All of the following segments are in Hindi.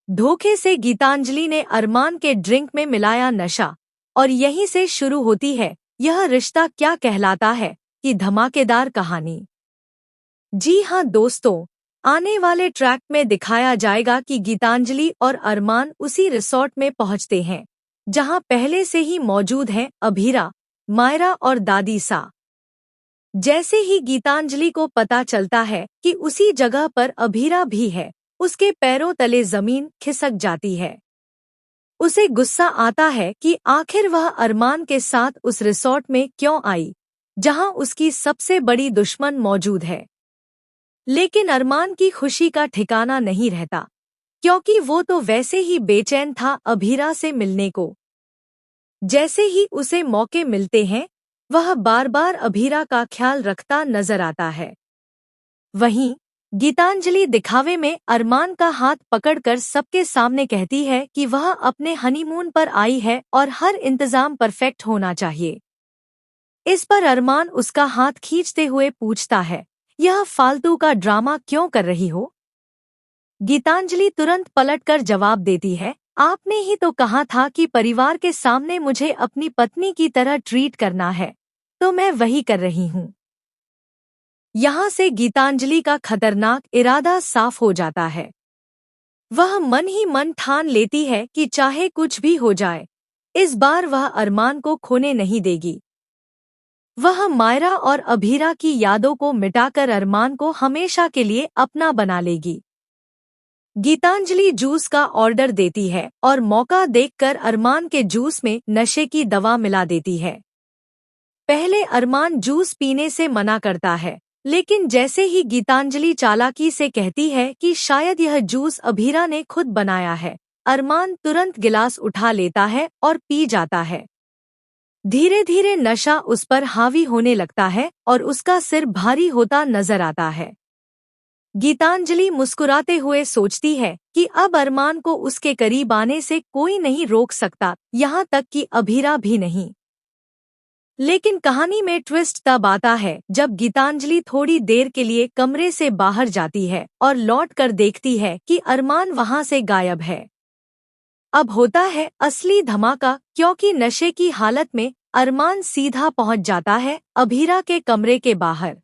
धोखे से गीतांजलि ने अरमान के ड्रिंक में मिलाया नशा, और यहीं से शुरू होती है यह रिश्ता क्या कहलाता है कि धमाकेदार कहानी। जी हाँ दोस्तों, आने वाले ट्रैक में दिखाया जाएगा कि गीतांजलि और अरमान उसी रिसोर्ट में पहुंचते हैं जहां पहले से ही मौजूद हैं अभीरा, मायरा और दादी सा। जैसे ही गीतांजलि को पता चलता है कि उसी जगह पर अभीरा भी है, उसके पैरों तले जमीन खिसक जाती है। उसे गुस्सा आता है कि आखिर वह अरमान के साथ उस रिसोर्ट में क्यों आई जहां उसकी सबसे बड़ी दुश्मन मौजूद है। लेकिन अरमान की खुशी का ठिकाना नहीं रहता, क्योंकि वो तो वैसे ही बेचैन था अभीरा से मिलने को। जैसे ही उसे मौके मिलते हैं वह बार बार अभीरा का ख्याल रखता नजर आता है। वहीं गीतांजलि दिखावे में अरमान का हाथ पकड़कर सबके सामने कहती है कि वह अपने हनीमून पर आई है और हर इंतजाम परफेक्ट होना चाहिए। इस पर अरमान उसका हाथ खींचते हुए पूछता है, यह फालतू का ड्रामा क्यों कर रही हो? गीतांजलि तुरंत पलटकर जवाब देती है, आपने ही तो कहा था कि परिवार के सामने मुझे अपनी पत्नी की तरह ट्रीट करना है, तो मैं वही कर रही हूँ। यहाँ से गीतांजलि का खतरनाक इरादा साफ हो जाता है। वह मन ही मन ठान लेती है कि चाहे कुछ भी हो जाए, इस बार वह अरमान को खोने नहीं देगी। वह मायरा और अभीरा की यादों को मिटाकर अरमान को हमेशा के लिए अपना बना लेगी। गीतांजलि जूस का ऑर्डर देती है और मौका देखकर अरमान के जूस में नशे की दवा मिला देती है। पहले अरमान जूस पीने से मना करता है, लेकिन जैसे ही गीतांजलि चालाकी से कहती है कि शायद यह जूस अभीरा ने खुद बनाया है, अरमान तुरंत गिलास उठा लेता है और पी जाता है। धीरे धीरे नशा उस पर हावी होने लगता है और उसका सिर भारी होता नजर आता है। गीतांजलि मुस्कुराते हुए सोचती है कि अब अरमान को उसके करीब आने से कोई नहीं रोक सकता, यहाँ तक कि अभीरा भी नहीं। लेकिन कहानी में ट्विस्ट तब आता है जब गीतांजलि थोड़ी देर के लिए कमरे से बाहर जाती है और लौट कर देखती है कि अरमान वहां से गायब है। अब होता है असली धमाका, क्योंकि नशे की हालत में अरमान सीधा पहुंच जाता है अभीरा के कमरे के बाहर।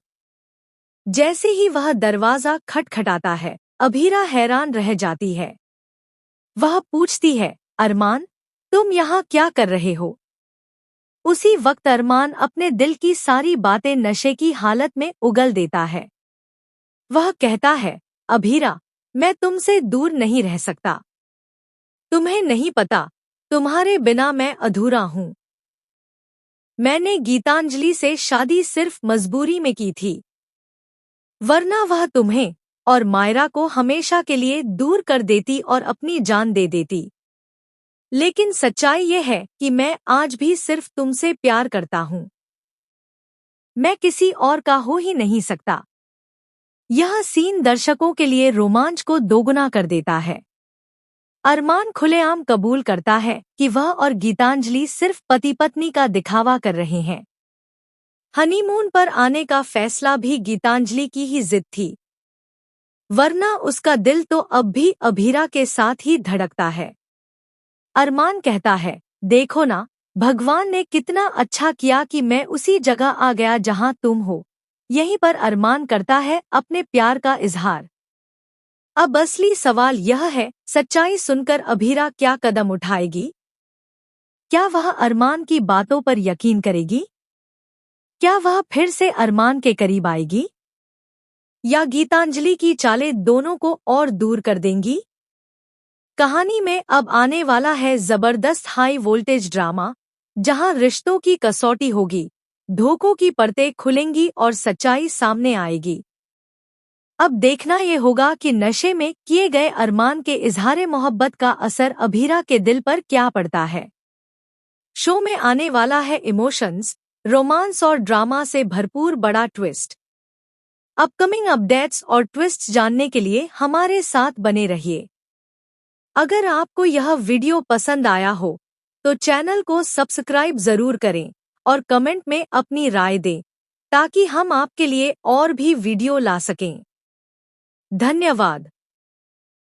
जैसे ही वह दरवाजा खटखटाता है, अभीरा हैरान रह जाती है। वह पूछती है, अरमान, तुम यहाँ क्या कर रहे हो? उसी वक्त अरमान अपने दिल की सारी बातें नशे की हालत में उगल देता है। वह कहता है, अभीरा, मैं तुमसे दूर नहीं रह सकता। तुम्हें नहीं पता, तुम्हारे बिना मैं अधूरा हूँ। मैंने गीतांजलि से शादी सिर्फ मजबूरी में की थी, वरना वह तुम्हें और मायरा को हमेशा के लिए दूर कर देती और अपनी जान दे देती। लेकिन सच्चाई ये है कि मैं आज भी सिर्फ तुमसे प्यार करता हूँ। मैं किसी और का हो ही नहीं सकता। यह सीन दर्शकों के लिए रोमांच को दोगुना कर देता है। अरमान खुलेआम कबूल करता है कि वह और गीतांजलि सिर्फ पति पत्नी का दिखावा कर रहे हैं। हनीमून पर आने का फैसला भी गीतांजलि की ही जिद थी, वरना उसका दिल तो अब भी अभीरा के साथ ही धड़कता है। अरमान कहता है, देखो ना, भगवान ने कितना अच्छा किया कि मैं उसी जगह आ गया जहां तुम हो। यहीं पर अरमान करता है अपने प्यार का इजहार। अब असली सवाल यह है, सच्चाई सुनकर अभीरा क्या कदम उठाएगी? क्या वह अरमान की बातों पर यकीन करेगी? क्या वह फिर से अरमान के करीब आएगी? या गीतांजलि की चालें दोनों को और दूर कर देंगी? कहानी में अब आने वाला है जबरदस्त हाई वोल्टेज ड्रामा, जहां रिश्तों की कसौटी होगी, धोखों की परतें खुलेंगी और सच्चाई सामने आएगी। अब देखना ये होगा कि नशे में किए गए अरमान के इजहारे मोहब्बत का असर अभीरा के दिल पर क्या पड़ता है। शो में आने वाला है इमोशंस, रोमांस और ड्रामा से भरपूर बड़ा ट्विस्ट। अपकमिंग अपडेट्स और ट्विस्ट जानने के लिए हमारे साथ बने रहिए। अगर आपको यह वीडियो पसंद आया हो तो चैनल को सब्सक्राइब जरूर करें और कमेंट में अपनी राय दें, ताकि हम आपके लिए और भी वीडियो ला सकें। धन्यवाद।